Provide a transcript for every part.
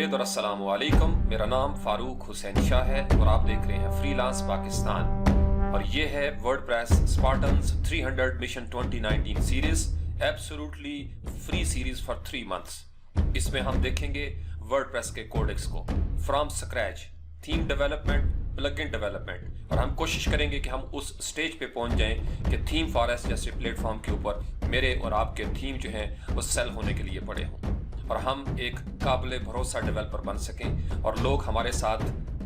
खुशआमदीद और अस्सलामु अलैकुम। मेरा नाम फारूक हुसैन शाह है और आप देख रहे हैं फ्रीलांस पाकिस्तान और ये है WordPress Spartans 300 mission 2019 series, absolutely free series for 3 months. इसमें हम देखेंगे वर्डप्रेस के कोडेक्स को from scratch, theme development, plugin development, और हम कोशिश करेंगे कि हम उस स्टेज पे पहुंच जाएं कि थीम फॉरेस्ट जैसे प्लेटफॉर्म के ऊपर मेरे और आपके थीम जो हैं वो सेल होने के लिए पड़े हों और हम एक काबिल भरोसा डेवलपर बन सकें और लोग हमारे साथ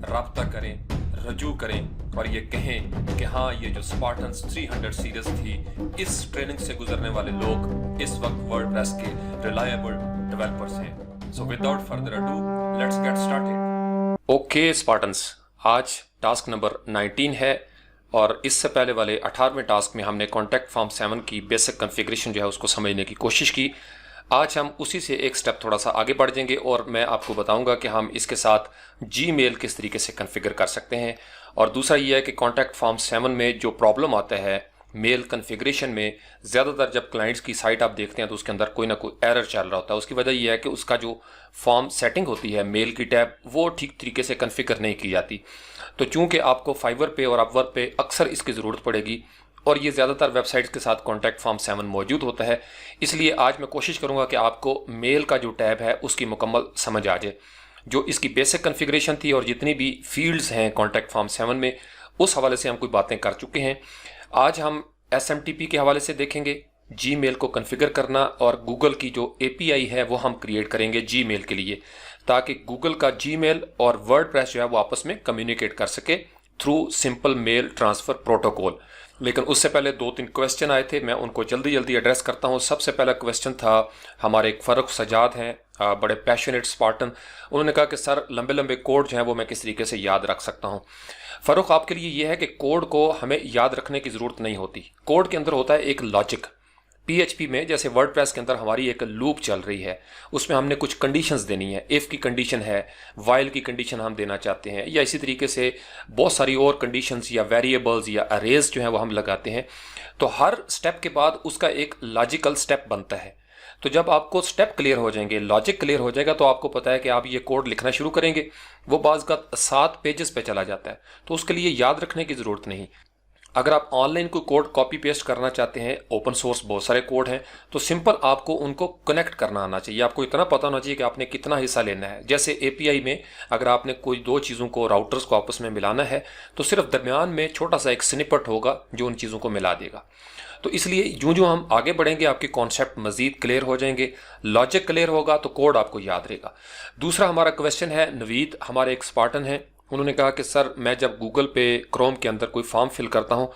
रब्ता करें, रजू करें और ये कहें कि हाँ, ये जो स्पार्टन्स 300 सीरीज थी, इस ट्रेनिंग से गुजरने वाले लोग इस वक्त वर्डप्रेस के रिलायबल डेवलपर्स हैं। So without further ado let's get started. Okay Spartans, आज टास्क नंबर 19 है और इससे पहले वाले 18वें टास्क में हमने कॉन्टैक्ट फॉर्म 7 की बेसिक कॉन्फ़िगरेशन जो है उसको समझने की कोशिश की। आज हम उसी से एक स्टेप थोड़ा सा आगे बढ़ जाएंगे और मैं आपको बताऊंगा कि हम इसके साथ जीमेल किस तरीके से कॉन्फ़िगर कर सकते हैं। और दूसरा ये है कि कॉन्टैक्ट फॉर्म 7 में जो प्रॉब्लम आता है मेल कॉन्फ़िगरेशन में, ज़्यादातर जब क्लाइंट्स की साइट आप देखते हैं तो उसके अंदर कोई ना कोई एरर चल रहा होता है। उसकी वजह यह है कि उसका जो फॉर्म सेटिंग होती है मेल की टैब, वो ठीक तरीके से कॉन्फ़िगर नहीं की जाती। तो चूँकि आपको फाइवर पे और अपवर्क पे अक्सर इसकी ज़रूरत पड़ेगी और ये ज़्यादातर वेबसाइट्स के साथ कॉन्टैक्ट फॉर्म 7 मौजूद होता है, इसलिए आज मैं कोशिश करूँगा कि आपको मेल का जो टैब है उसकी मुकम्मल समझ आ जाए। जो इसकी बेसिक कॉन्फ़िगरेशन थी और जितनी भी फील्ड्स हैं कॉन्टैक्ट फॉर्म 7 में, उस हवाले से हम कोई बातें कर चुके हैं। आज हम SMTP के हवाले से देखेंगे, जीमेल को कॉन्फ़िगर करना, और गूगल की जो API है वो हम क्रिएट करेंगे जीमेल के लिए, ताकि गूगल का जीमेल और वर्डप्रेस जो है वो आपस में कम्युनिकेट कर सके through simple mail transfer protocol. लेकिन उससे पहले 2-3 क्वेश्चन आए थे, मैं उनको जल्दी जल्दी एड्रेस करता हूँ। सबसे पहला क्वेश्चन था, हमारे एक फ़रूक सजाद हैं, बड़े पैशनेट स्पार्टन। उन्होंने कहा कि सर लंबे लंबे कोड जो हैं वो मैं किस तरीके से याद रख सकता हूँ। फ़रूक, आपके लिए ये है कि कोड को हमें याद रखने की ज़रूरत नहीं होती। कोड के अंदर होता है एक लॉजिक। PHP में जैसे वर्डप्रेस के अंदर हमारी एक लूप चल रही है, उसमें हमने कुछ कंडीशंस देनी है। इफ़ की कंडीशन है, वाइल की कंडीशन हम देना चाहते हैं, या इसी तरीके से बहुत सारी और कंडीशंस या वेरिएबल्स या अरेज जो है वो हम लगाते हैं। तो हर स्टेप के बाद उसका एक लॉजिकल स्टेप बनता है। तो जब आपको स्टेप क्लियर हो जाएंगे, लॉजिक क्लियर हो जाएगा, तो आपको पता है कि आप ये कोड लिखना शुरू करेंगे। वो बाज़ का 7 पेजेस पे चला जाता है, तो उसके लिए याद रखने की ज़रूरत नहीं। अगर आप ऑनलाइन कोई कोड कॉपी पेस्ट करना चाहते हैं, ओपन सोर्स बहुत सारे कोड हैं, तो सिंपल आपको उनको कनेक्ट करना आना चाहिए। आपको इतना पता होना चाहिए कि आपने कितना हिस्सा लेना है। जैसे API में अगर आपने कोई 2 चीज़ों को, राउटर्स को आपस में मिलाना है, तो सिर्फ दरमियान में छोटा सा एक स्निपेट होगा जो उन चीज़ों को मिला देगा। तो इसलिए जो हम आगे बढ़ेंगे आपके कॉन्सेप्ट मज़ीद क्लियर हो जाएंगे, लॉजिक क्लियर होगा तो कोड आपको याद रहेगा। दूसरा हमारा क्वेश्चन है, नवीद हमारे एक स्पार्टन है, उन्होंने कहा कि सर मैं जब गूगल पे क्रोम के अंदर कोई फॉर्म फिल करता हूं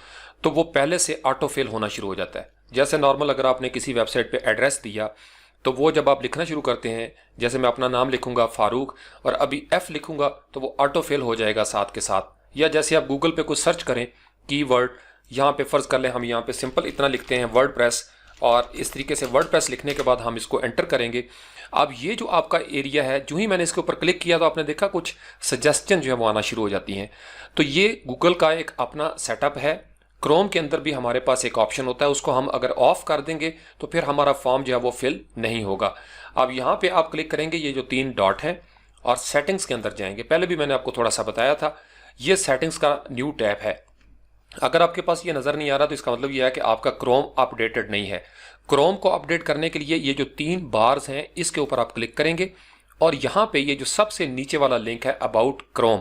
तो वो पहले से ऑटो फिल होना शुरू हो जाता है। जैसे नॉर्मल अगर आपने किसी वेबसाइट पे एड्रेस दिया तो वो जब आप लिखना शुरू करते हैं, जैसे मैं अपना नाम लिखूंगा फारूक और अभी F लिखूंगा तो वो ऑटो फिल हो जाएगा साथ के साथ। या जैसे आप गूगल पे कुछ सर्च करें कीवर्ड, यहाँ पे फ़र्ज़ कर लें हम यहाँ पे सिंपल इतना लिखते हैं वर्डप्रेस, और इस तरीके से वर्डप्रेस लिखने के बाद हम इसको एंटर करेंगे। अब ये जो आपका एरिया है, जो ही मैंने इसके ऊपर क्लिक किया तो आपने देखा कुछ सजेस्टन जो है वो आना शुरू हो जाती हैं। तो ये गूगल का एक अपना सेटअप है। क्रोम के अंदर भी हमारे पास एक ऑप्शन होता है, उसको हम अगर ऑफ कर देंगे तो फिर हमारा फॉर्म जो है वो फिल नहीं होगा। अब यहाँ पे आप क्लिक करेंगे, ये जो 3 डॉट हैं, और सेटिंग्स के अंदर जाएंगे। पहले भी मैंने आपको थोड़ा सा बताया था, ये सेटिंग्स का न्यू टैब है। अगर आपके पास ये नज़र नहीं आ रहा तो इसका मतलब यह है कि आपका क्रोम अपडेटेड नहीं है। क्रोम को अपडेट करने के लिए ये जो 3 बार्स हैं इसके ऊपर आप क्लिक करेंगे और यहाँ पे ये जो सबसे नीचे वाला लिंक है अबाउट क्रोम,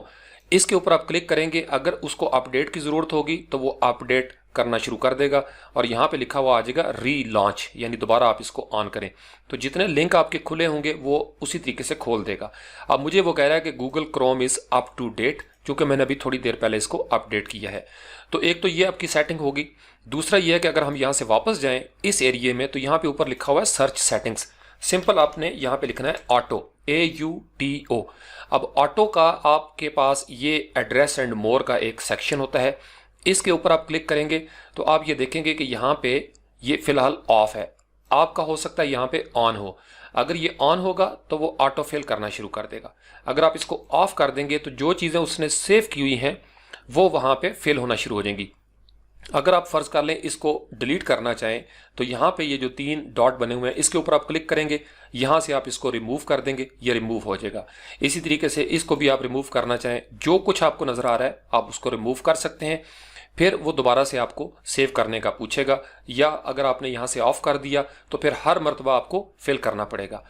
इसके ऊपर आप क्लिक करेंगे। अगर उसको अपडेट की ज़रूरत होगी तो वो अपडेट करना शुरू कर देगा और यहाँ पे लिखा हुआ आ जाएगा रीलॉन्च, यानी दोबारा आप इसको ऑन करें तो जितने लिंक आपके खुले होंगे वो उसी तरीके से खोल देगा। अब मुझे वो कह रहा है कि Google Chrome is up to date, क्योंकि मैंने अभी थोड़ी देर पहले इसको अपडेट किया है। तो एक तो ये आपकी सेटिंग होगी। दूसरा ये है कि अगर हम यहाँ से वापस जाएं इस एरिए में तो यहाँ पे ऊपर लिखा हुआ है सर्च सेटिंग्स। सिंपल आपने यहाँ पे लिखना है ऑटो, AUTO। अब ऑटो का आपके पास ये एड्रेस एंड मोर का एक सेक्शन होता है, इसके ऊपर आप क्लिक करेंगे तो आप ये देखेंगे कि यहाँ पे ये फिलहाल ऑफ है। आपका हो सकता है यहाँ पे ऑन हो। अगर ये ऑन होगा तो वो ऑटो फिल करना शुरू कर देगा। अगर आप इसको ऑफ कर देंगे तो जो चीज़ें उसने सेव की हुई हैं वो वहाँ पे फिल होना शुरू हो जाएंगी। अगर आप फर्ज कर लें इसको डिलीट करना चाहें तो यहाँ पे ये जो 3 डॉट बने हुए हैं इसके ऊपर आप क्लिक करेंगे, यहाँ से आप इसको रिमूव कर देंगे, ये रिमूव हो जाएगा। इसी तरीके से इसको भी आप रिमूव करना चाहें, जो कुछ आपको नजर आ रहा है आप उसको रिमूव कर सकते हैं। फिर वो दोबारा से आपको सेव करने का पूछेगा, या अगर आपने यहाँ से ऑफ कर दिया तो फिर हर मरतबा आपको फिल करना पड़ेगा।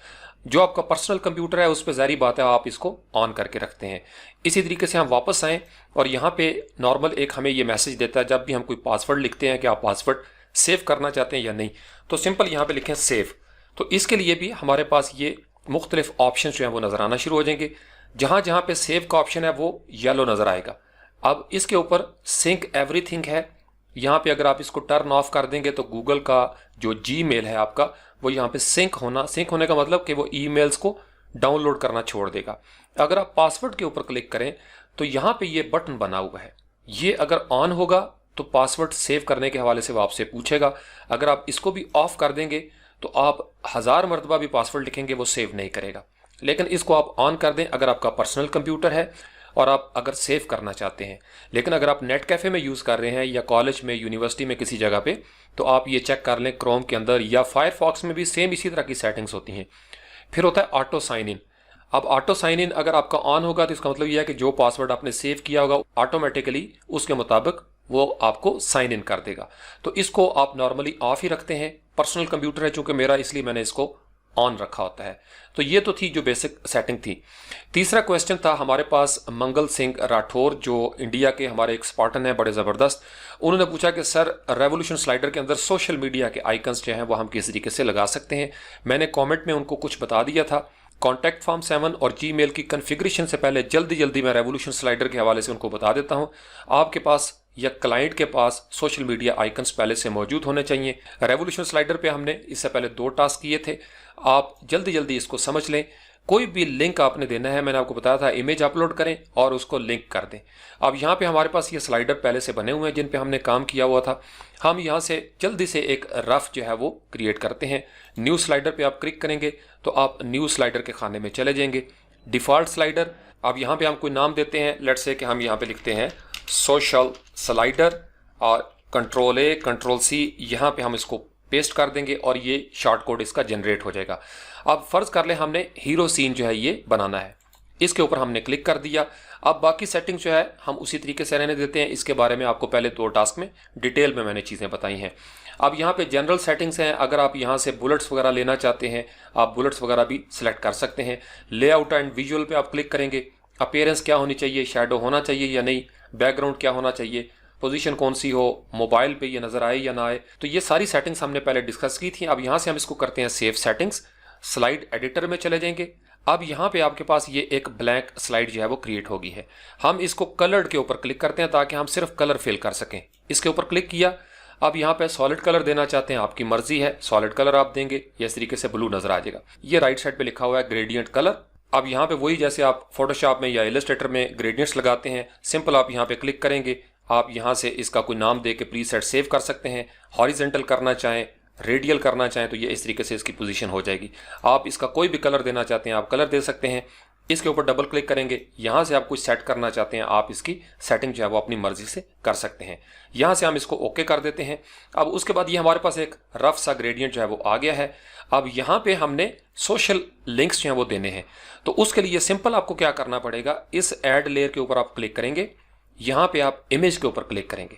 जो आपका पर्सनल कंप्यूटर है उस पर ज़ाहिर बात है आप इसको ऑन करके रखते हैं। इसी तरीके से हम वापस आएँ और यहाँ पे नॉर्मल एक हमें ये मैसेज देता है जब भी हम कोई पासवर्ड लिखते हैं कि आप पासवर्ड सेव करना चाहते हैं या नहीं, तो सिंपल यहाँ पे लिखें सेव। तो इसके लिए भी हमारे पास ये मुख्तलिफ ऑप्शन जो हैं वो नज़र आना शुरू हो जाएंगे। जहाँ जहाँ पे सेव का ऑप्शन है वो येलो नज़र आएगा। अब इसके ऊपर सिंक एवरीथिंग है, यहाँ पे अगर आप इसको टर्न ऑफ कर देंगे तो गूगल का जो जीमेल है आपका वो यहाँ पे सिंक होने का मतलब कि वो ईमेल्स को डाउनलोड करना छोड़ देगा। अगर आप पासवर्ड के ऊपर क्लिक करें तो यहाँ पे ये बटन बना हुआ है, ये अगर ऑन होगा तो पासवर्ड सेव करने के हवाले से वो आपसे पूछेगा। अगर आप इसको भी ऑफ कर देंगे तो आप 1000 मरतबा भी पासवर्ड लिखेंगे वो सेव नहीं करेगा। लेकिन इसको आप ऑन कर दें अगर आपका पर्सनल कंप्यूटर है और आप अगर सेव करना चाहते हैं। लेकिन अगर आप नेट कैफ़े में यूज़ कर रहे हैं या कॉलेज में, यूनिवर्सिटी में किसी जगह पे, तो आप ये चेक कर लें क्रोम के अंदर या फायरफॉक्स में भी सेम इसी तरह की सेटिंग्स होती हैं। फिर होता है ऑटो साइन इन। अब ऑटो साइन इन अगर आपका ऑन होगा तो इसका मतलब यह है कि जो पासवर्ड आपने सेव किया होगा ऑटोमेटिकली उसके मुताबिक वो आपको साइन इन कर देगा। तो इसको आप नॉर्मली ऑफ ही रखते हैं। पर्सनल कंप्यूटर है चूंकि मेरा, इसलिए मैंने इसको ऑन रखा होता है। तो ये तो थी जो बेसिक सेटिंग थी। तीसरा क्वेश्चन था हमारे पास मंगल सिंह राठौर, जो इंडिया के हमारे एक स्पार्टन है बड़े ज़बरदस्त। उन्होंने पूछा कि सर रेवोल्यूशन स्लाइडर के अंदर सोशल मीडिया के आइकन्स जो हैं वो हम किस तरीके से लगा सकते हैं। मैंने कमेंट में उनको कुछ बता दिया था। कॉन्टैक्ट फॉर्म 7 और जीमेल की कन्फिग्रेशन से पहले जल्दी मैं रेवोल्यूशन स्लाइडर के हवाले से उनको बता देता हूँ। आपके पास या क्लाइंट के पास सोशल मीडिया आइकन्स पहले से मौजूद होने चाहिए। रेवोल्यूशन स्लाइडर पे हमने इससे पहले 2 टास्क किए थे, आप जल्दी इसको समझ लें। कोई भी लिंक आपने देना है, मैंने आपको बताया था इमेज अपलोड करें और उसको लिंक कर दें। अब यहाँ पे हमारे पास ये स्लाइडर पहले से बने हुए हैं जिन पे हमने काम किया हुआ था। हम यहाँ से जल्दी से एक रफ जो है वो क्रिएट करते हैं। न्यू स्लाइडर पे आप क्लिक करेंगे तो आप न्यू स्लाइडर के खाने में चले जाएंगे। डिफ़ॉल्ट स्लाइडर, अब यहाँ पे हम कोई नाम देते हैं, लेट्स से कि हम यहाँ पे लिखते हैं सोशल स्लाइडर और कंट्रोल-A कंट्रोल-C, यहाँ पे हम इसको पेस्ट कर देंगे और ये शॉर्ट कोड इसका जनरेट हो जाएगा। अब फर्ज कर ले हमने हीरो सीन जो है ये बनाना है, इसके ऊपर हमने क्लिक कर दिया। अब बाकी सेटिंग जो है हम उसी तरीके से रहने देते हैं। इसके बारे में आपको पहले 2 टास्क में डिटेल में मैंने चीज़ें बताई हैं। अब यहाँ पे जनरल सेटिंग्स हैं, अगर आप यहाँ से बुलेट्स वगैरह लेना चाहते हैं आप बुलेट्स वगैरह भी सिलेक्ट कर सकते हैं। लेआउट एंड विजुअल पे आप क्लिक करेंगे, अपीयरेंस क्या होनी चाहिए, शैडो होना चाहिए या नहीं, बैकग्राउंड क्या होना चाहिए, पोजीशन कौन सी हो, मोबाइल पे ये नज़र आए या ना आए, तो ये सारी सेटिंग्स हमने पहले डिस्कस की थी। अब यहाँ से हम इसको करते हैं सेव सेटिंग्स। स्लाइड एडिटर में चले जाएंगे। अब यहाँ पे आपके पास ये एक ब्लैंक स्लाइड जो है वो क्रिएट होगी है। हम इसको कलर्ड के ऊपर क्लिक करते हैं ताकि हम सिर्फ कलर फिल कर सकें। इसके ऊपर क्लिक किया। अब यहाँ पे सॉलिड कलर देना चाहते हैं, आपकी मर्जी है, सॉलिड कलर आप देंगे या इस तरीके से ब्लू नजर आ जाएगा। ये राइट साइड पे लिखा हुआ है ग्रेडियंट कलर। अब यहाँ पे वही जैसे आप फोटोशॉप में या इलस्ट्रेटर में ग्रेडियंट्स लगाते हैं, सिंपल आप यहाँ पे क्लिक करेंगे। आप यहाँ से इसका कोई नाम दे के प्रीसेट सेव कर सकते हैं। हॉरिजेंटल करना चाहें, रेडियल करना चाहें तो ये इस तरीके से इसकी पोजीशन हो जाएगी। आप इसका कोई भी कलर देना चाहते हैं आप कलर दे सकते हैं। इसके ऊपर डबल क्लिक करेंगे, यहाँ से आप कुछ सेट करना चाहते हैं आप इसकी सेटिंग जो है वो अपनी मर्जी से कर सकते हैं। यहाँ से हम इसको ओके कर देते हैं। अब उसके बाद ये हमारे पास एक रफ सा ग्रेडियंट जो है वो आ गया है। अब यहाँ पे हमने सोशल लिंक्स जो हैं वो देने हैं, तो उसके लिए सिंपल आपको क्या करना पड़ेगा, इस ऐड लेयर के ऊपर आप क्लिक करेंगे, यहाँ पे आप इमेज के ऊपर क्लिक करेंगे।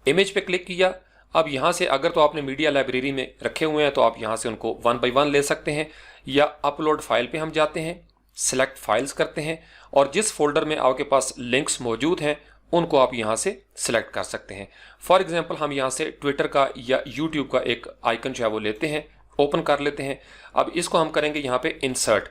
इमेज पे क्लिक किया। अब यहाँ से अगर तो आपने मीडिया लाइब्रेरी में रखे हुए हैं तो आप यहाँ से उनको 1 by 1 ले सकते हैं, या अपलोड फाइल पे हम जाते हैं, सिलेक्ट फाइल्स करते हैं और जिस फोल्डर में आपके पास लिंक्स मौजूद हैं उनको आप यहाँ से सिलेक्ट कर सकते हैं। फॉर एग्जांपल हम यहाँ से ट्विटर का या यूट्यूब का एक आइकन जो है वो लेते हैं, ओपन कर लेते हैं। अब इसको हम करेंगे यहाँ पे इंसर्ट।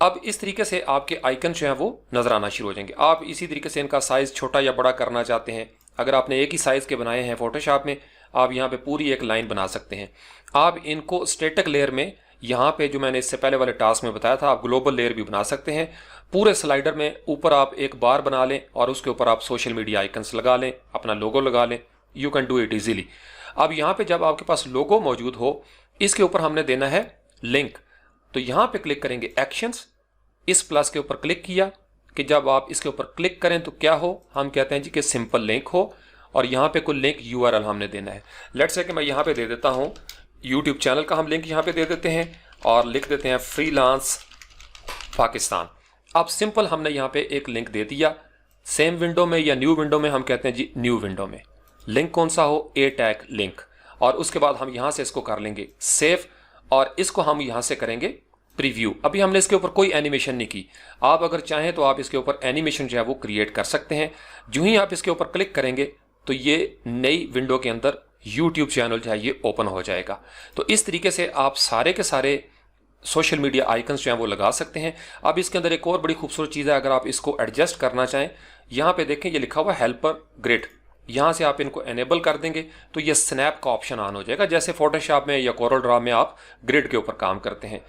अब इस तरीके से आपके आइकन जो हैं वो नजर आना शुरू हो जाएंगे। आप इसी तरीके से इनका साइज छोटा या बड़ा करना चाहते हैं, अगर आपने एक ही साइज के बनाए हैं फोटोशॉप में, आप यहाँ पे पूरी एक लाइन बना सकते हैं। आप इनको स्टैटिक लेयर में, यहाँ पे जो मैंने इससे पहले वाले टास्क में बताया था, आप ग्लोबल लेयर भी बना सकते हैं। पूरे स्लाइडर में ऊपर आप एक बार बना लें और उसके ऊपर आप सोशल मीडिया आइकन्स लगा लें, अपना लोगो लगा लें। You can do it easily. अब यहाँ पे जब आपके पास लोगो मौजूद हो, इसके ऊपर हमने देना है लिंक, तो यहाँ पे क्लिक करेंगे एक्शंस। इस प्लस के ऊपर क्लिक किया कि जब आप इसके ऊपर क्लिक करें तो क्या हो, हम कहते हैं जी कि सिंपल लिंक हो, और यहाँ पे कोई लिंक URL हमने देना है। लेट्स से कि मैं यहाँ पे दे देता हूँ यूट्यूब चैनल का हम लिंक यहाँ पे दे देते हैं और लिख देते हैं फ्रीलांस पाकिस्तान। अब सिंपल हमने यहाँ पे एक लिंक दे दिया, सेम विंडो में या न्यू विंडो में, हम कहते हैं जी न्यू विंडो में। लिंक कौन सा हो, ए टैग लिंक, और उसके बाद हम यहाँ से इसको कर लेंगे सेव और इसको हम यहाँ से करेंगे प्रीव्यू। अभी हमने इसके ऊपर कोई एनिमेशन नहीं की, आप अगर चाहें तो आप इसके ऊपर एनिमेशन जो है वो क्रिएट कर सकते हैं। जो ही आप इसके ऊपर क्लिक करेंगे तो ये नई विंडो के अंदर यूट्यूब चैनल जो है ये ओपन हो जाएगा। तो इस तरीके से आप सारे के सारे सोशल मीडिया आइकन्स जो हैं वो लगा सकते हैं। अब इसके अंदर एक और बड़ी खूबसूरत चीज़ है, अगर आप इसको एडजस्ट करना चाहें, यहाँ पे देखें ये लिखा हुआ हेल्पर ग्रिड, यहाँ से आप इनको एनेबल कर देंगे तो ये स्नैप का ऑप्शन ऑन हो जाएगा। जैसे फोटोशॉप में या कोरल ड्रॉ में आप ग्रिड के ऊपर काम करते हैं,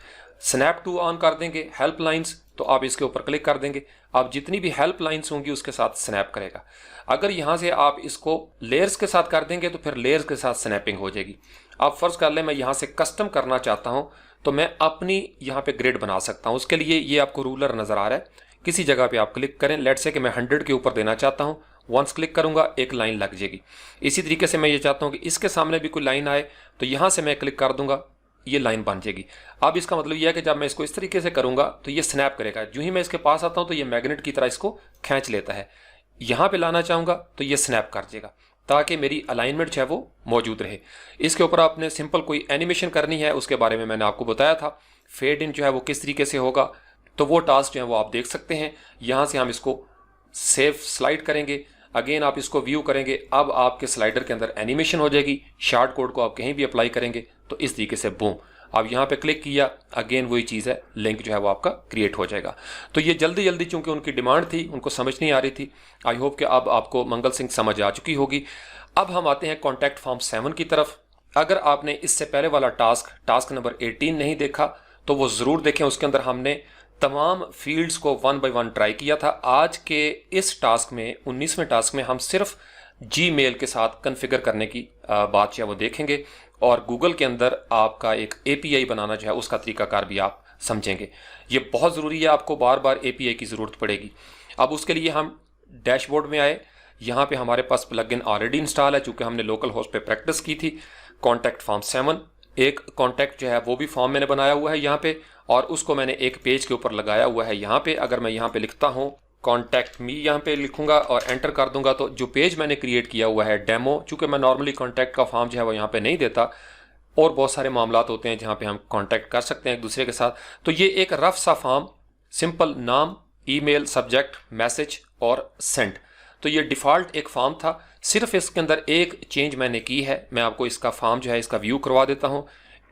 स्नैप टू ऑन कर देंगे। हेल्प लाइन्स, तो आप इसके ऊपर क्लिक कर देंगे, आप जितनी भी हेल्प लाइन्स होंगी उसके साथ स्नैप करेगा। अगर यहाँ से आप इसको लेयर्स के साथ कर देंगे तो फिर लेयर्स के साथ स्नैपिंग हो जाएगी। आप फर्ज कर लें मैं यहाँ से कस्टम करना चाहता हूँ तो मैं अपनी यहाँ पे ग्रिड बना सकता हूँ। उसके लिए ये आपको रूलर नज़र आ रहा है, किसी जगह पे आप क्लिक करें। लेट्स से कि मैं 100 के ऊपर देना चाहता हूँ, वंस क्लिक करूँगा एक लाइन लग जाएगी। इसी तरीके से मैं ये चाहता हूँ कि इसके सामने भी कोई लाइन आए तो यहाँ से मैं क्लिक कर दूंगा, ये लाइन बन जाएगी। अब इसका मतलब यह है कि जब मैं इसको इस तरीके से करूँगा तो ये स्नैप करेगा। जो ही मैं इसके पास आता हूँ तो ये मैग्नेट की तरह इसको खींच लेता है। यहाँ पे लाना चाहूँगा तो ये स्नैप कर देगा ताकि मेरी अलाइनमेंट जो है वो मौजूद रहे। इसके ऊपर आपने सिंपल कोई एनिमेशन करनी है, उसके बारे में मैंने आपको बताया था। फेड इन जो है वो किस तरीके से होगा, तो वो टास्क जो है वो आप देख सकते हैं। यहाँ से हम इसको सेव स्लाइड करेंगे, अगेन आप इसको व्यू करेंगे, अब आपके स्लाइडर के अंदर एनिमेशन हो जाएगी। शार्ट कोड को आप कहीं भी अप्लाई करेंगे तो इस तरीके से बूम, अब यहाँ पे क्लिक किया, अगेन वही चीज़ है, लिंक जो है वो आपका क्रिएट हो जाएगा। तो ये जल्दी जल्दी चूंकि उनकी डिमांड थी, उनको समझ नहीं आ रही थी। आई होप कि अब आपको मंगल सिंह समझ आ चुकी होगी। अब हम आते हैं कॉन्टैक्ट फॉर्म 7 की तरफ। अगर आपने इससे पहले वाला टास्क नंबर 18 नहीं देखा तो वो ज़रूर देखें। उसके अंदर हमने तमाम फील्ड्स को 1 बाय 1 ट्राई किया था। आज के इस टास्क में 19वें टास्क में हम सिर्फ जीमेल के साथ कन्फिगर करने की बात जो है वो देखेंगे और गूगल के अंदर आपका एक API बनाना जो है उसका तरीकाकार भी आप समझेंगे। ये बहुत ज़रूरी है, आपको बार बार API की ज़रूरत पड़ेगी। अब उसके लिए हम डैशबोर्ड में आए, यहाँ पे हमारे पास प्लगइन ऑलरेडी इंस्टॉल है चूँकि हमने लोकल होस्ट पे प्रैक्टिस की थी। कॉन्टैक्ट फॉर्म 7, एक कॉन्टैक्ट जो है वो भी फॉर्म मैंने बनाया हुआ है यहाँ पे और उसको मैंने एक पेज के ऊपर लगाया हुआ है यहाँ पे। अगर मैं यहाँ पे लिखता हूँ कॉन्टैक्ट मी, यहाँ पे लिखूंगा और एंटर कर दूंगा तो जो पेज मैंने क्रिएट किया हुआ है डेमो, चूँकि मैं नॉर्मली कॉन्टैक्ट का फॉर्म जो है वो यहाँ पे नहीं देता और बहुत सारे मामलात होते हैं जहाँ पे हम कॉन्टैक्ट कर सकते हैं एक दूसरे के साथ, तो ये एक रफ सा फॉर्म, सिंपल नाम, ईमेल, सब्जेक्ट, मैसेज और सेंड, तो ये डिफ़ॉल्ट एक फॉर्म था। सिर्फ इसके अंदर एक चेंज मैंने की है, मैं आपको इसका फॉर्म जो है इसका व्यू करवा देता हूँ।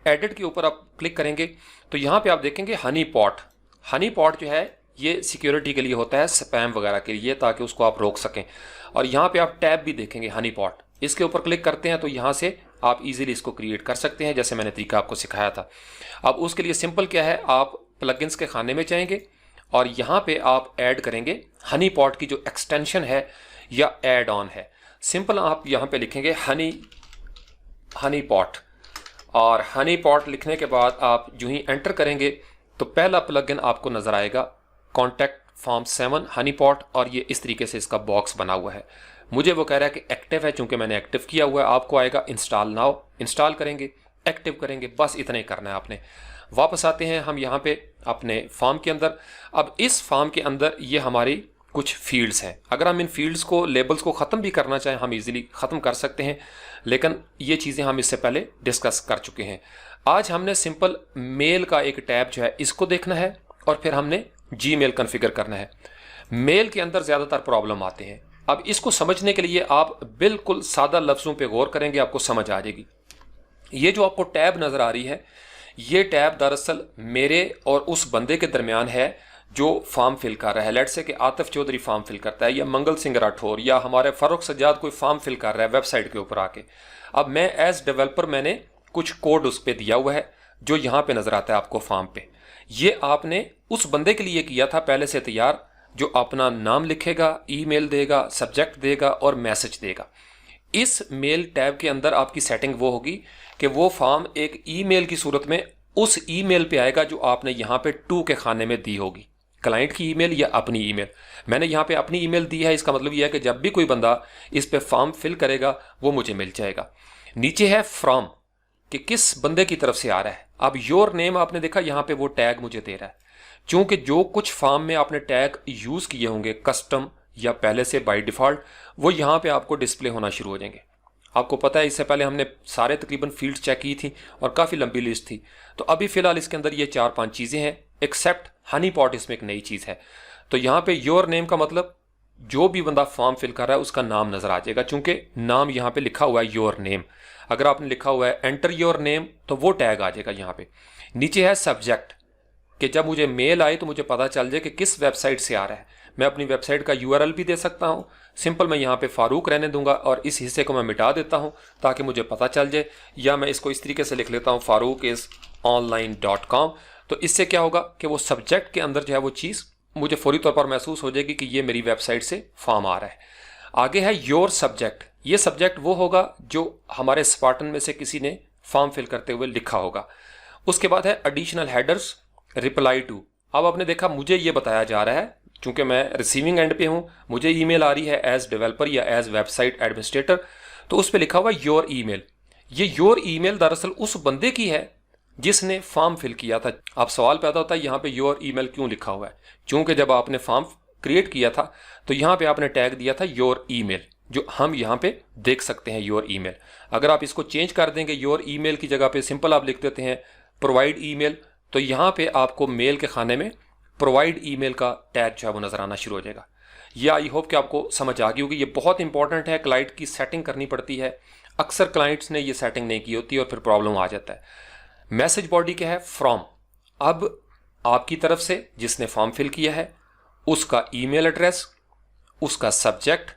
एडिट के ऊपर आप क्लिक करेंगे तो यहाँ पे आप देखेंगे हनी पॉट जो है ये सिक्योरिटी के लिए होता है, स्पैम वगैरह के लिए, ताकि उसको आप रोक सकें। और यहाँ पे आप टैब भी देखेंगे हनी पॉट, इसके ऊपर क्लिक करते हैं तो यहाँ से आप इजीली इसको क्रिएट कर सकते हैं जैसे मैंने तरीका आपको सिखाया था। अब उसके लिए सिंपल क्या है, आप प्लगइन्स के खाने में जाएंगे और यहाँ पे आप ऐड करेंगे हनी पॉट की जो एक्सटेंशन है या ऐड ऑन है। सिंपल आप यहाँ पे लिखेंगे हनी पॉट और हनी पॉट लिखने के बाद आप जो ही एंटर करेंगे तो पहला प्लगइन आपको नज़र आएगा कॉन्टैक्ट फॉर्म 7 हनी पॉट, और ये इस तरीके से इसका बॉक्स बना हुआ है। मुझे वो कह रहा है कि एक्टिव है, चूंकि मैंने एक्टिव किया हुआ है। आपको आएगा इंस्टॉल नाउ, इंस्टॉल करेंगे, एक्टिव करेंगे, बस इतना ही करना है आपने। वापस आते हैं हम यहाँ पे अपने फॉर्म के अंदर। अब इस फॉर्म के अंदर ये हमारी कुछ फील्ड्स हैं। अगर हम इन फील्ड्स को, लेबल्स को ख़त्म भी करना चाहें हम इजीली ख़त्म कर सकते हैं, लेकिन ये चीज़ें हम इससे पहले डिस्कस कर चुके हैं। आज हमने सिंपल मेल का एक टैब जो है इसको देखना है और फिर हमने जीमेल कॉन्फ़िगर करना है। मेल के अंदर ज़्यादातर प्रॉब्लम आते हैं। अब इसको समझने के लिए आप बिल्कुल सादा लफ्ज़ों पे गौर करेंगे, आपको समझ आ जाएगी। ये जो आपको टैब नज़र आ रही है, ये टैब दरअसल मेरे और उस बंदे के दरमियान है जो फॉर्म फिल कर रहा है। लेट्स से कि आतिफ चौधरी फॉर्म फिल करता है या मंगल सिंह राठौर या हमारे फ़ारूक सज्जाद कोई फॉर्म फिल कर रहा है वेबसाइट के ऊपर आके। अब मैं एज डेवलपर मैंने कुछ कोड उस पर दिया हुआ है जो यहाँ पे नज़र आता है आपको फॉर्म पे। ये आपने उस बंदे के लिए किया था पहले से तैयार, जो अपना नाम लिखेगा, ईमेल देगा, सब्जेक्ट देगा और मैसेज देगा। इस मेल टैब के अंदर आपकी सेटिंग वो होगी कि वो फॉर्म एक ईमेल की सूरत में उस ईमेल पे आएगा जो आपने यहाँ पे टू के खाने में दी होगी। क्लाइंट की ईमेल या अपनी ईमेल। मैंने यहाँ पे अपनी ईमेल दी है, इसका मतलब यह है कि जब भी कोई बंदा इस पे फॉर्म फिल करेगा वो मुझे मिल जाएगा। नीचे है फ्रॉम, कि किस बंदे की तरफ से आ रहा है। अब योर नेम आपने देखा यहाँ पे वो टैग मुझे दे रहा है, चूंकि जो कुछ फॉर्म में आपने टैग यूज किए होंगे कस्टम या पहले से बाय डिफॉल्ट, वो यहाँ पे आपको डिस्प्ले होना शुरू हो जाएंगे। आपको पता है इससे पहले हमने सारे तकरीबन फील्ड चेक की थी और काफ़ी लंबी लिस्ट थी। तो अभी फ़िलहाल इसके अंदर ये 4-5 चीज़ें हैं, एक्सेप्ट हनी पॉट इसमें एक नई चीज़ है। तो यहाँ पे योर नेम का मतलब जो भी बंदा फॉर्म फिल कर रहा है उसका नाम नज़र आ जाएगा, चूंकि नाम यहाँ पे लिखा हुआ है योर नेम। अगर आपने लिखा हुआ है एंटर योर नेम तो वो टैग आ जाएगा यहाँ पे। नीचे है सब्जेक्ट, कि जब मुझे मेल आए तो मुझे पता चल जाए कि किस वेबसाइट से आ रहा है। मैं अपनी वेबसाइट का URL भी दे सकता हूँ। सिंपल मैं यहाँ पे फारूक रहने दूंगा और इस हिस्से को मैं मिटा देता हूँ ताकि मुझे पता चल जाए, या मैं इसको इस तरीके से लिख लेता हूँ farookisonline.com। तो इससे क्या होगा कि वो सब्जेक्ट के अंदर जो है वो चीज़ मुझे फौरी तौर पर महसूस हो जाएगी कि ये मेरी वेबसाइट से फॉर्म आ रहा है। आगे है योर सब्जेक्ट। ये सब्जेक्ट वो होगा जो हमारे स्पार्टन में से किसी ने फॉर्म फिल करते हुए लिखा होगा। उसके बाद है एडिशनल हेडर्स, रिप्लाई टू। अब आपने देखा मुझे ये बताया जा रहा है, चूंकि मैं रिसीविंग एंड पे हूं, मुझे ईमेल आ रही है एज डेवलपर या एज वेबसाइट एडमिनिस्ट्रेटर, तो उस पर लिखा हुआ योर ईमेल। ये योर ईमेल दरअसल उस बंदे की है जिसने फॉर्म फिल किया था। अब सवाल पैदा होता है यहाँ पे योर ईमेल क्यों लिखा हुआ है, चूंकि जब आपने फॉर्म क्रिएट किया था तो यहाँ पे आपने टैग दिया था योर ईमेल, जो हम यहाँ पे देख सकते हैं योर ईमेल। अगर आप इसको चेंज कर देंगे, योर ईमेल की जगह पे सिंपल आप लिख देते हैं प्रोवाइड ईमेल, तो यहाँ पे आपको मेल के खाने में प्रोवाइड ईमेल का टैग जो है वो नजर आना शुरू हो जाएगा। ये आई होप कि आपको समझ आ गई होगी। ये बहुत इंपॉर्टेंट है, क्लाइंट की सेटिंग करनी पड़ती है। अक्सर क्लाइंट्स ने ये सेटिंग नहीं की होती और फिर प्रॉब्लम आ जाता है। मैसेज बॉडी क्या है, फ्रॉम। अब आपकी तरफ से जिसने फॉर्म फिल किया है उसका ईमेल एड्रेस, उसका सब्जेक्ट,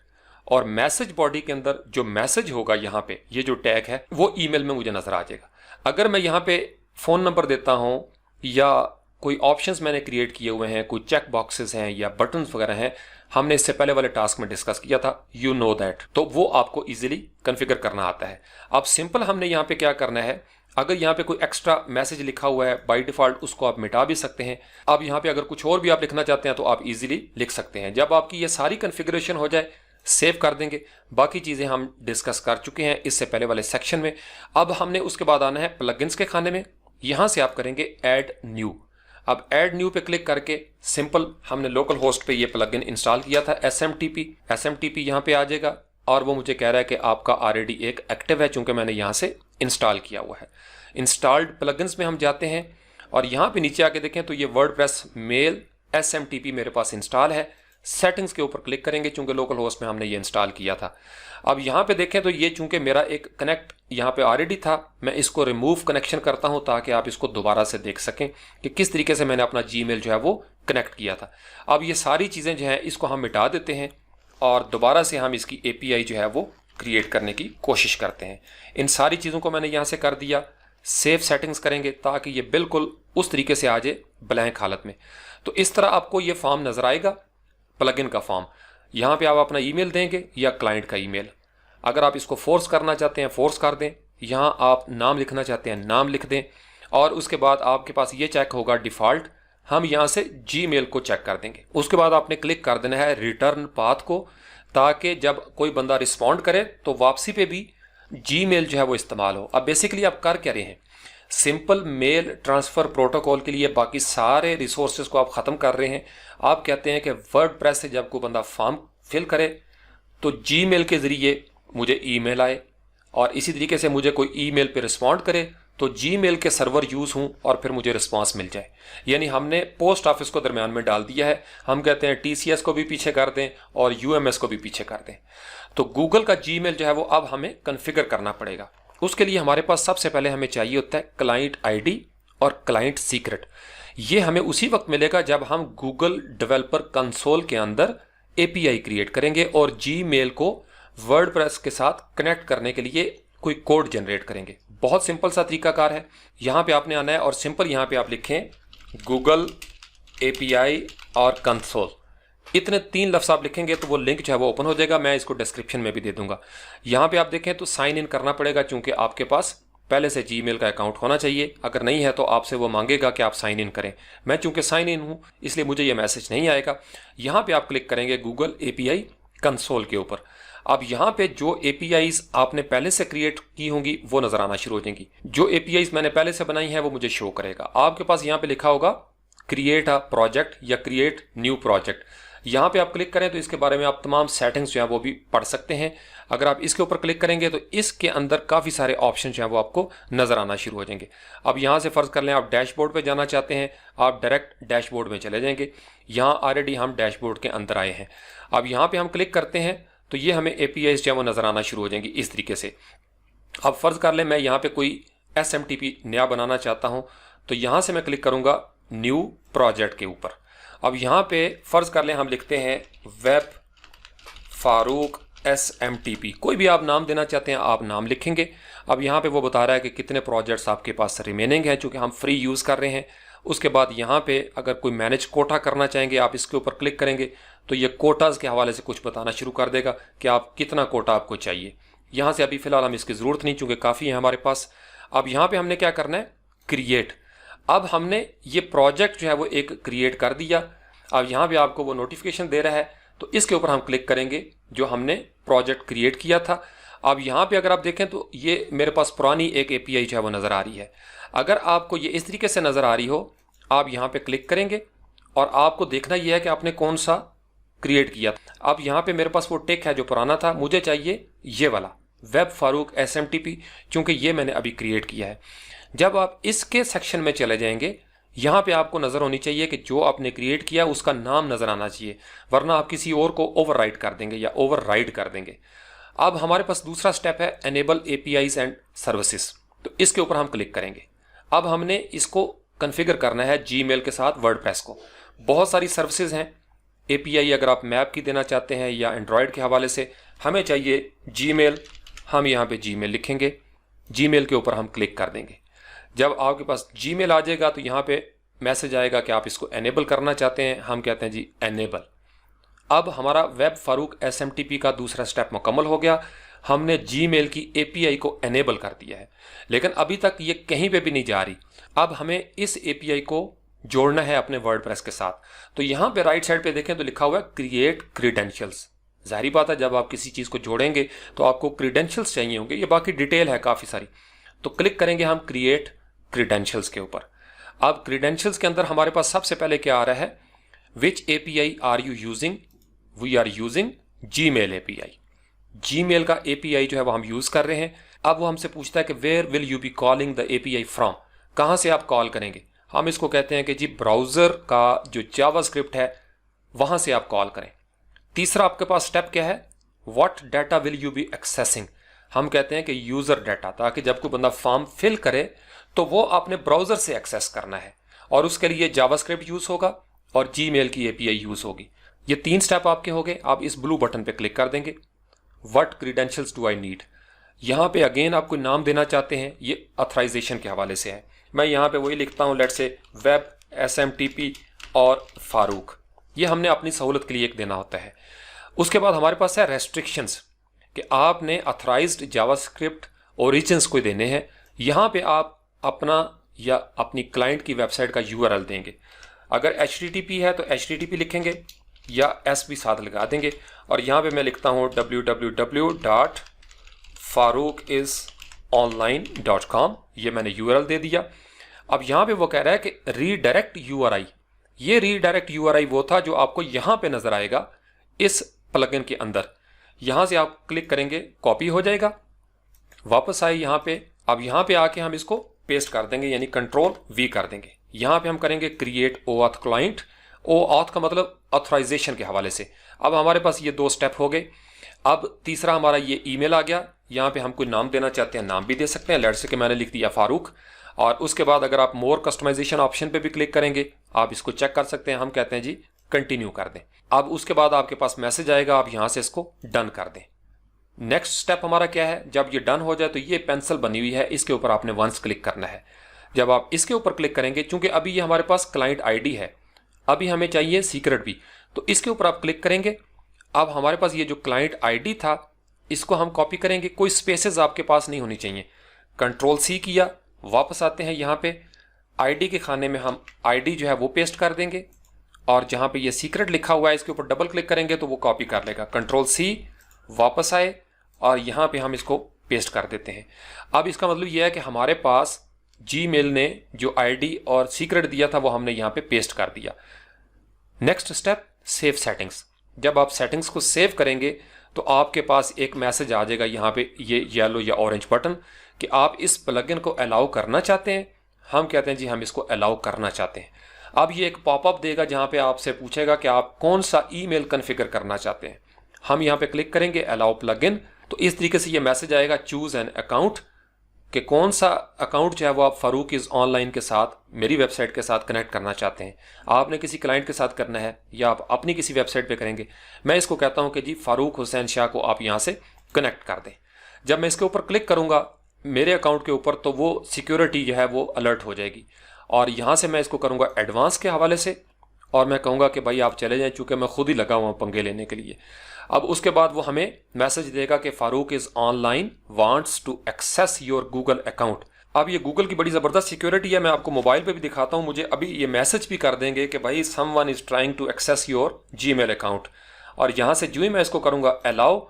और मैसेज बॉडी के अंदर जो मैसेज होगा यहाँ पे ये जो टैग है वो ईमेल में मुझे नजर आ जाएगा। अगर मैं यहाँ पे फ़ोन नंबर देता हूँ या कोई ऑप्शंस मैंने क्रिएट किए हुए हैं, कोई चेक बॉक्सेस हैं या बटन्स वगैरह हैं, हमने इससे पहले वाले टास्क में डिस्कस किया था, यू नो दैट, तो वो आपको इजीली कॉन्फ़िगर करना आता है। अब सिंपल हमने यहाँ पे क्या करना है, अगर यहाँ पे कोई एक्स्ट्रा मैसेज लिखा हुआ है बाय डिफ़ॉल्ट उसको आप मिटा भी सकते हैं। अब यहाँ पे अगर कुछ और भी आप लिखना चाहते हैं तो आप इजीली लिख सकते हैं। जब आपकी ये सारी कॉन्फ़िगरेशन हो जाए सेव कर देंगे। बाकी चीज़ें हम डिस्कस कर चुके हैं इससे पहले वाले सेक्शन में। अब हमने उसके बाद आना है प्लगइन्स के खाने में। यहाँ से आप करेंगे ऐड न्यू। अब ऐड न्यू पे क्लिक करके सिंपल हमने लोकल होस्ट पे ये प्लगइन इंस्टॉल किया था SMTP यहाँ पे आ जाएगा और वो मुझे कह रहा है कि आपका ऑलरेडी एक एक्टिव है, चूंकि मैंने यहाँ से इंस्टॉल किया हुआ है। इंस्टॉल्ड प्लगइन्स में हम जाते हैं और यहाँ पे नीचे आके देखें तो ये वर्डप्रेस मेल SMTP मेरे पास इंस्टॉल है। सेटिंग्स के ऊपर क्लिक करेंगे चूंकि लोकल होस्ट में हमने ये इंस्टॉल किया था। अब यहाँ पे देखें तो ये चूंकि मेरा एक कनेक्ट यहाँ पे ऑलरेडी था, मैं इसको रिमूव कनेक्शन करता हूँ ताकि आप इसको दोबारा से देख सकें कि किस तरीके से मैंने अपना जीमेल जो है वो कनेक्ट किया था। अब ये सारी चीज़ें जो हैं इसको हम मिटा देते हैं और दोबारा से हम इसकी API जो है वो क्रिएट करने की कोशिश करते हैं। इन सारी चीज़ों को मैंने यहाँ से कर दिया। सेव सेटिंग्स करेंगे ताकि ये बिल्कुल उस तरीके से आ जाए ब्लैंक हालत में। तो इस तरह आपको ये फॉर्म नज़र आएगा, प्लगइन का फॉर्म। यहाँ पे आप अपना ईमेल देंगे या क्लाइंट का ईमेल। अगर आप इसको फोर्स करना चाहते हैं फोर्स कर दें, यहाँ आप नाम लिखना चाहते हैं नाम लिख दें और उसके बाद आपके पास ये चेक होगा डिफ़ॉल्ट, हम यहाँ से जीमेल को चेक कर देंगे। उसके बाद आपने क्लिक कर देना है रिटर्न पाथ को, ताकि जब कोई बंदा रिस्पॉन्ड करे तो वापसी पे भी जीमेल जो है वो इस्तेमाल हो। अब बेसिकली आप कर क्या रहे हैं, सिंपल मेल ट्रांसफ़र प्रोटोकॉल के लिए बाकी सारे रिसोर्सेज को आप ख़त्म कर रहे हैं। आप कहते हैं कि वर्डप्रेस से जब कोई बंदा फॉर्म फिल करे तो जीमेल के ज़रिए मुझे ईमेल आए और इसी तरीके से मुझे कोई ईमेल पे रिस्पॉन्ड करे तो जीमेल के सर्वर यूज़ हूँ और फिर मुझे रिस्पांस मिल जाए। यानी हमने पोस्ट ऑफिस को दरमियान में डाल दिया है। हम कहते हैं TCS को भी पीछे कर दें और UMS को भी पीछे कर दें। तो गूगल का जीमेल जो है वो अब हमें कन्फिगर करना पड़ेगा। उसके लिए हमारे पास सबसे पहले हमें चाहिए होता है क्लाइंट ID और क्लाइंट सीक्रेट। ये हमें उसी वक्त मिलेगा जब हम गूगल डेवलपर कंसोल के अंदर API क्रिएट करेंगे और जीमेल को वर्डप्रेस के साथ कनेक्ट करने के लिए कोई कोड जनरेट करेंगे। बहुत सिंपल सा तरीकाकार है। यहाँ पे आपने आना है और सिंपल यहाँ पे आप लिखें गूगल API और कंसोल। इतने 3 लफ्ज़ आप लिखेंगे तो वो लिंक जो है वो ओपन हो जाएगा। मैं इसको डिस्क्रिप्शन में भी दे दूंगा। यहाँ पे आप देखें तो साइन इन करना पड़ेगा चूंकि आपके पास पहले से जीमेल का अकाउंट होना चाहिए। अगर नहीं है तो आपसे वो मांगेगा कि आप साइन इन करें। मैं चूंकि साइन इन हूं इसलिए मुझे ये मैसेज नहीं आएगा। यहाँ पे आप क्लिक करेंगे गूगल एपीआई कंसोल के ऊपर। अब यहाँ पे जो एपीआईज आपने पहले से क्रिएट की होंगी वो नजर आना शुरू हो जाएंगी। जो एपीआईज मैंने पहले से बनाई है वो मुझे शो करेगा। आपके पास यहाँ पे लिखा होगा क्रिएट अ प्रोजेक्ट या क्रिएट न्यू प्रोजेक्ट। यहाँ पे आप क्लिक करें तो इसके बारे में आप तमाम सेटिंग्स जो है वो भी पढ़ सकते हैं। अगर आप इसके ऊपर क्लिक करेंगे तो इसके अंदर काफ़ी सारे ऑप्शन जो हैं वो आपको नज़र आना शुरू हो जाएंगे। अब यहाँ से फ़र्ज़ कर लें आप डैशबोर्ड पे जाना चाहते हैं, आप डायरेक्ट डैशबोर्ड में चले जाएंगे। यहाँ ऑलरेडी हम डैशबोर्ड के अंदर आए हैं। अब यहाँ पे हम क्लिक करते हैं तो ये हमें एपीआईज जो है वो नज़र आना शुरू हो जाएंगी इस तरीके से। अब फ़र्ज़ कर लें मैं यहाँ पे कोई SMTP नया बनाना चाहता हूँ, तो यहाँ से मैं क्लिक करूँगा न्यू प्रोजेक्ट के ऊपर। अब यहाँ पे फ़र्ज़ कर लें हम लिखते हैं वेब फारूक SMTP, कोई भी आप नाम देना चाहते हैं आप नाम लिखेंगे। अब यहाँ पे वो बता रहा है कि कितने प्रोजेक्ट्स आपके पास रिमेनिंग हैं, चूँकि हम फ्री यूज़ कर रहे हैं। उसके बाद यहाँ पे अगर कोई मैनेज कोटा करना चाहेंगे आप इसके ऊपर क्लिक करेंगे तो ये कोटाज़ के हवाले से कुछ बताना शुरू कर देगा कि आप कितना कोटा आपको चाहिए। यहाँ से अभी फ़िलहाल हम इसकी ज़रूरत नहीं, चूँकि काफ़ी है हमारे पास। अब यहाँ पे हमने क्या करना है, क्रिएट। अब हमने ये प्रोजेक्ट जो है वो एक क्रिएट कर दिया। अब यहाँ पे आपको वो नोटिफिकेशन दे रहा है तो इसके ऊपर हम क्लिक करेंगे जो हमने प्रोजेक्ट क्रिएट किया था। अब यहाँ पे अगर आप देखें तो ये मेरे पास पुरानी एक एपीआई जो है वो नज़र आ रही है। अगर आपको ये इस तरीके से नज़र आ रही हो आप यहाँ पे क्लिक करेंगे और आपको देखना ये है कि आपने कौन सा क्रिएट किया। अब यहाँ पे मेरे पास वो टिक है जो पुराना था, मुझे चाहिए ये वाला वेब फारूक SMTP, चूँकि ये मैंने अभी क्रिएट किया है। जब आप इसके सेक्शन में चले जाएंगे यहाँ पे आपको नज़र होनी चाहिए कि जो आपने क्रिएट किया उसका नाम नज़र आना चाहिए, वरना आप किसी और को ओवरराइट कर देंगे या ओवरराइड कर देंगे। अब हमारे पास दूसरा स्टेप है एनेबल APIs एंड सर्विसेज, तो इसके ऊपर हम क्लिक करेंगे। अब हमने इसको कॉन्फ़िगर करना है जीमेल के साथ वर्डप्रेस को। बहुत सारी सर्विसेज हैं API, अगर आप मैप की देना चाहते हैं या एंड्रॉयड के हवाले से। हमें चाहिए जीमेल, हम यहाँ पे जीमेल लिखेंगे, जीमेल के ऊपर हम क्लिक कर देंगे। जब आपके पास जीमेल आ जाएगा तो यहाँ पे मैसेज आएगा कि आप इसको एनेबल करना चाहते हैं, हम कहते हैं जी एनेबल। अब हमारा वेब फारूक SMTP का दूसरा स्टेप मुकम्मल हो गया। हमने जीमेल की API को एनेबल कर दिया है, लेकिन अभी तक ये कहीं पे भी नहीं जा रही। अब हमें इस API को जोड़ना है अपने वर्डप्रेस के साथ। तो यहाँ पे राइट साइड पे देखें तो लिखा हुआ है क्रिएट क्रीडेंशियल्स। जाहिर बात है जब आप किसी चीज़ को जोड़ेंगे तो आपको क्रीडेंशियल्स चाहिए होंगे, ये बाकी डिटेल है काफ़ी सारी। तो क्लिक करेंगे हम क्रिएट क्रीडेंशियल्स के ऊपर। अब क्रीडेंशियल्स के अंदर हमारे पास सबसे पहले क्या आ रहा है, which API are you using, we are using Gmail API। Gmail का API जो है वो हम यूज़ कर रहे हैं। अब वो हमसे पूछता है कि where will you be calling the API from, कहाँ से आप कॉल करेंगे। हम इसको कहते हैं कि जी ब्राउज़र का जो जावास्क्रिप्ट है वहाँ से आप कॉल करें। तीसरा आपके पास स्टेप क्या है, what data will you be accessing, हम कहते हैं कि यूज़र डाटा, ताकि जब कोई बंदा फॉर्म फिल करे तो वो अपने ब्राउज़र से एक्सेस करना है और उसके लिए जावास्क्रिप्ट यूज़ होगा और जीमेल की API यूज़ होगी। ये 3 स्टेप आपके हो गए। आप इस ब्लू बटन पे क्लिक कर देंगे, what credentials do I need. यहाँ पे अगेन आप कोई नाम देना चाहते हैं, ये ऑथराइजेशन के हवाले से है। मैं यहाँ पे वही लिखता हूँ, लेट्स से वेब SMTP और फारूक, ये हमने अपनी सहूलत के लिए एक देना होता है। उसके बाद हमारे पास है रेस्ट्रिक्शंस कि आपने ऑथराइज्ड जावास्क्रिप्ट ओरिजिन्स को देने हैं। यहाँ पे आप अपना या अपनी क्लाइंट की वेबसाइट का URL देंगे। अगर HTTP है तो HTTP लिखेंगे या S भी साथ लगा देंगे। और यहाँ पे मैं लिखता हूँ www.farookisonline.com, ये मैंने URL दे दिया। अब यहाँ पे वो कह रहा है कि रीडायरेक्ट URI, ये रीडायरेक्ट URI वो था जो आपको यहाँ पे नजर आएगा इस प्लगइन के अंदर। यहाँ से आप क्लिक करेंगे, कॉपी हो जाएगा, वापस आए यहाँ पे। अब यहाँ पे आके हम इसको पेस्ट कर देंगे, यानी Ctrl+V कर देंगे। यहाँ पे हम करेंगे क्रिएट OAuth क्लाइंट। OAuth का मतलब ऑथराइजेशन के हवाले से। अब हमारे पास ये 2 स्टेप हो गए। अब तीसरा हमारा ये ईमेल आ गया। यहाँ पे हम कोई नाम देना चाहते हैं, नाम भी दे सकते हैं, लेट्स से कि मैंने लिख दिया फारूक। और उसके बाद अगर आप मोर कस्टमाइजेशन ऑप्शन पे भी क्लिक करेंगे, आप इसको चेक कर सकते हैं। हम कहते हैं जी कंटिन्यू कर दें। अब उसके बाद आपके पास मैसेज आएगा, आप यहाँ से इसको डन कर दें। नेक्स्ट स्टेप हमारा क्या है, जब ये डन हो जाए तो ये पेंसिल बनी हुई है, इसके ऊपर आपने वंस क्लिक करना है। जब आप इसके ऊपर क्लिक करेंगे, चूंकि अभी ये हमारे पास क्लाइंट ID है, अभी हमें चाहिए सीक्रेट भी, तो इसके ऊपर आप क्लिक करेंगे। अब हमारे पास ये जो क्लाइंट ID था इसको हम कॉपी करेंगे, कोई स्पेसेस आपके पास नहीं होनी चाहिए। कंट्रोल-C किया, वापस आते हैं यहाँ पे आईडी के खाने में हम आईडी जो है वो पेस्ट कर देंगे और जहाँ पे ये सीक्रेट लिखा हुआ है इसके ऊपर डबल क्लिक करेंगे तो वो कॉपी कर लेगा। कंट्रोल-C, वापस आए और यहाँ पे हम इसको पेस्ट कर देते हैं। अब इसका मतलब ये है कि हमारे पास जीमेल ने जो आईडी और सीक्रेट दिया था वो हमने यहाँ पे पेस्ट कर दिया। Next step, save settings. जब आप सेटिंग्स को सेव करेंगे तो आपके पास एक मैसेज आ जाएगा यहाँ पे, ये येलो या ऑरेंज बटन, कि आप इस प्लगइन को अलाउ करना चाहते हैं। हम कहते हैं जी हम इसको अलाउ करना चाहते हैं। अब ये एक पॉपअप देगा जहाँ पे आपसे पूछेगा कि आप कौन सा ईमेल कॉन्फ़िगर करना चाहते हैं। हम यहाँ पे क्लिक करेंगे अलाउ प्लगइन, तो इस तरीके से ये मैसेज आएगा चूज़ एन अकाउंट, कि कौन सा अकाउंट जो है वो आप फारूक इज़ ऑनलाइन के साथ, मेरी वेबसाइट के साथ कनेक्ट करना चाहते हैं। आपने किसी क्लाइंट के साथ करना है या आप अपनी किसी वेबसाइट पे करेंगे। मैं इसको कहता हूं कि जी फारूक हुसैन शाह को आप यहां से कनेक्ट कर दें। जब मैं इसके ऊपर क्लिक करूंगा मेरे अकाउंट के ऊपर तो वो सिक्योरिटी जो है वो अलर्ट हो जाएगी और यहाँ से मैं इसको करूँगा एडवांस के हवाले से और मैं कहूँगा कि भाई आप चले जाएं, चूँकि मैं खुद ही लगा हुआ हूँ पंगे लेने के लिए। अब उसके बाद वो हमें मैसेज देगा कि Farooq is online wants to access your Google account. अब ये गूगल की बड़ी ज़बरदस्त सिक्योरिटी है, मैं आपको मोबाइल पे भी दिखाता हूँ। मुझे अभी ये मैसेज भी कर देंगे कि भाई someone is trying to access your Gmail account, और यहाँ से जो ही मैं इसको करूँगा अलाउ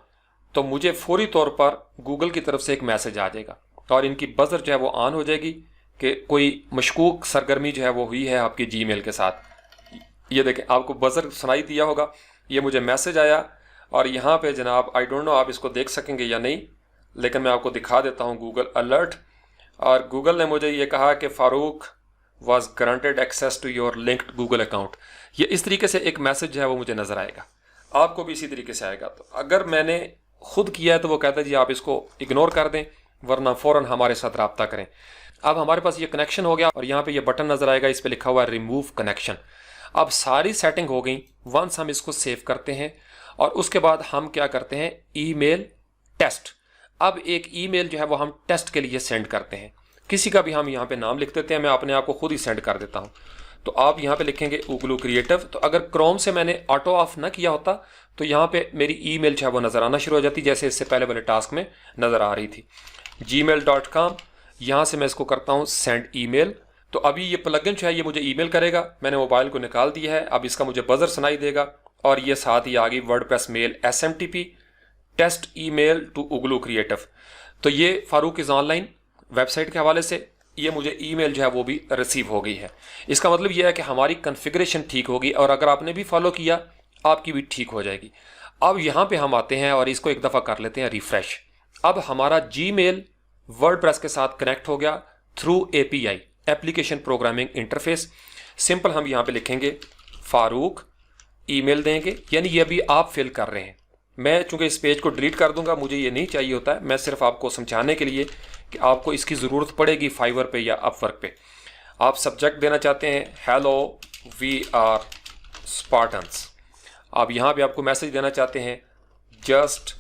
तो मुझे फौरी तौर पर गूगल की तरफ से एक मैसेज आ जाएगा और इनकी बजर जो है वो ऑन हो जाएगी कि कोई मशकूक सरगर्मी जो है वो हुई है आपकी जीमेल के साथ। ये देखें, आपको बजर सुनाई दिया होगा, ये मुझे मैसेज आया और यहाँ पे जनाब आई डोंट नो आप इसको देख सकेंगे या नहीं, लेकिन मैं आपको दिखा देता हूँ गूगल अलर्ट। और गूगल ने मुझे ये कहा कि Farooq was granted access to your linked Google account. ये इस तरीके से एक मैसेज जो है वो मुझे नज़र आएगा, आपको भी इसी तरीके से आएगा। तो अगर मैंने खुद किया है तो वो कहता है जी आप इसको इग्नोर कर दें, वरना फ़ौरन हमारे साथ रब्ता करें। अब हमारे पास ये कनेक्शन हो गया और यहाँ पे ये बटन नज़र आएगा, इस पर लिखा हुआ है रिमूव कनेक्शन। अब सारी सेटिंग हो गई। वंस हम इसको सेव करते हैं और उसके बाद हम क्या करते हैं, ईमेल टेस्ट। अब एक ईमेल जो है वो हम टेस्ट के लिए सेंड करते हैं। किसी का भी हम यहाँ पे नाम लिख देते हैं, मैं अपने आप को खुद ही सेंड कर देता हूँ। तो आप यहाँ पे लिखेंगे उगलू क्रिएटिव। तो अगर क्रोम से मैंने ऑटो ऑफ ना किया होता तो यहाँ पे मेरी ईमेल जो है वो नज़र आना शुरू हो जाती, जैसे इससे पहले वाले टास्क में नज़र आ रही थी। gmail.com, यहाँ से मैं इसको करता हूँ सेंड ईमेल। तो अभी ये प्लगइन जो है ये मुझे ईमेल करेगा। मैंने मोबाइल को निकाल दिया है, अब इसका मुझे बजर सुनाई देगा और ये साथ ही आ गई WordPress mail SMTP test email to Ugloo creative. तो ये फारूक इज़ ऑनलाइन वेबसाइट के हवाले से ये मुझे ईमेल जो है वो भी रिसीव हो गई है। इसका मतलब ये है कि हमारी कॉन्फ़िगरेशन ठीक होगी और अगर आपने भी फॉलो किया आपकी भी ठीक हो जाएगी। अब यहाँ पे हम आते हैं और इसको एक दफ़ा कर लेते हैं रिफ़्रेश। अब हमारा जीमेल वर्डप्रेस के साथ कनेक्ट हो गया through API, application programming interface. Simple हम यहाँ पे लिखेंगे फारूक, ईमेल देंगे, यानी ये भी आप फिल कर रहे हैं। मैं चूंकि इस पेज को डिलीट कर दूंगा, मुझे ये नहीं चाहिए होता है, मैं सिर्फ आपको समझाने के लिए कि आपको इसकी ज़रूरत पड़ेगी फाइवर पे या अपवर्क पे। आप सब्जेक्ट देना चाहते हैं हेलो वी आर स्पार्टन्स। आप यहाँ पे आपको मैसेज देना चाहते हैं जस्ट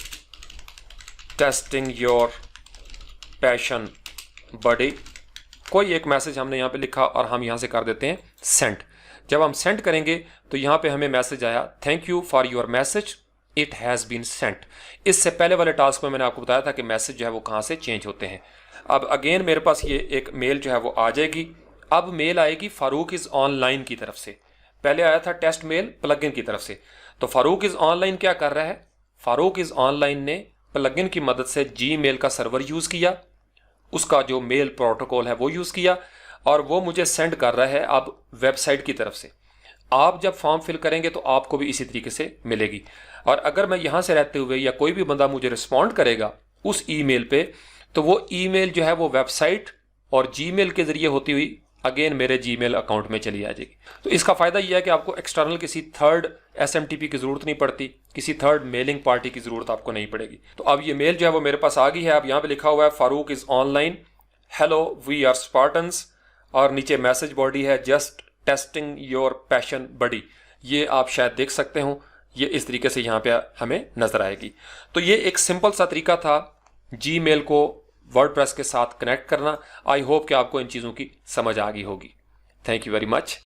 टेस्टिंग योर पैशन बडी। कोई एक मैसेज हमने यहाँ पे लिखा और हम यहाँ से कर देते हैं सेंड। जब हम सेंड करेंगे तो यहाँ पे हमें मैसेज आया thank you for your message, it has been sent. इससे पहले वाले टास्क में मैंने आपको बताया था कि मैसेज जो है वो कहाँ से चेंज होते हैं। अब अगेन मेरे पास ये एक मेल जो है वो आ जाएगी। अब मेल आएगी फारूक इज़ ऑनलाइन की तरफ से, पहले आया था टेस्ट मेल प्लगइन की तरफ से। तो फारूक इज़ ऑनलाइन क्या कर रहा है, फारूक इज़ ऑनलाइन ने प्लगइन की मदद से जीमेल का सर्वर यूज़ किया, उसका जो मेल प्रोटोकॉल है वो यूज़ किया और वो मुझे सेंड कर रहा है अब वेबसाइट की तरफ से। आप जब फॉर्म फिल करेंगे तो आपको भी इसी तरीके से मिलेगी। और अगर मैं यहाँ से रहते हुए या कोई भी बंदा मुझे रिस्पॉन्ड करेगा उस ईमेल पे, तो वो ईमेल जो है वो वेबसाइट और जीमेल के ज़रिए होती हुई अगेन मेरे जीमेल अकाउंट में चली आ जाएगी। तो इसका फ़ायदा यह है कि आपको एक्सटर्नल किसी थर्ड SMTP की ज़रूरत नहीं पड़ती, किसी थर्ड मेलिंग पार्टी की ज़रूरत आपको नहीं पड़ेगी। तो अब ये मेल जो है वो मेरे पास आ गई है। अब यहाँ पे लिखा हुआ है Farooq is online, hello we are Spartans, और नीचे मैसेज बॉडी है just testing your passion buddy. ये आप शायद देख सकते हो, ये इस तरीके से यहाँ पे हमें नज़र आएगी। तो ये एक सिंपल सा तरीका था जीमेल को वर्डप्रेस के साथ कनेक्ट करना। आई होप कि आपको इन चीज़ों की समझ आ गई होगी। Thank you very much.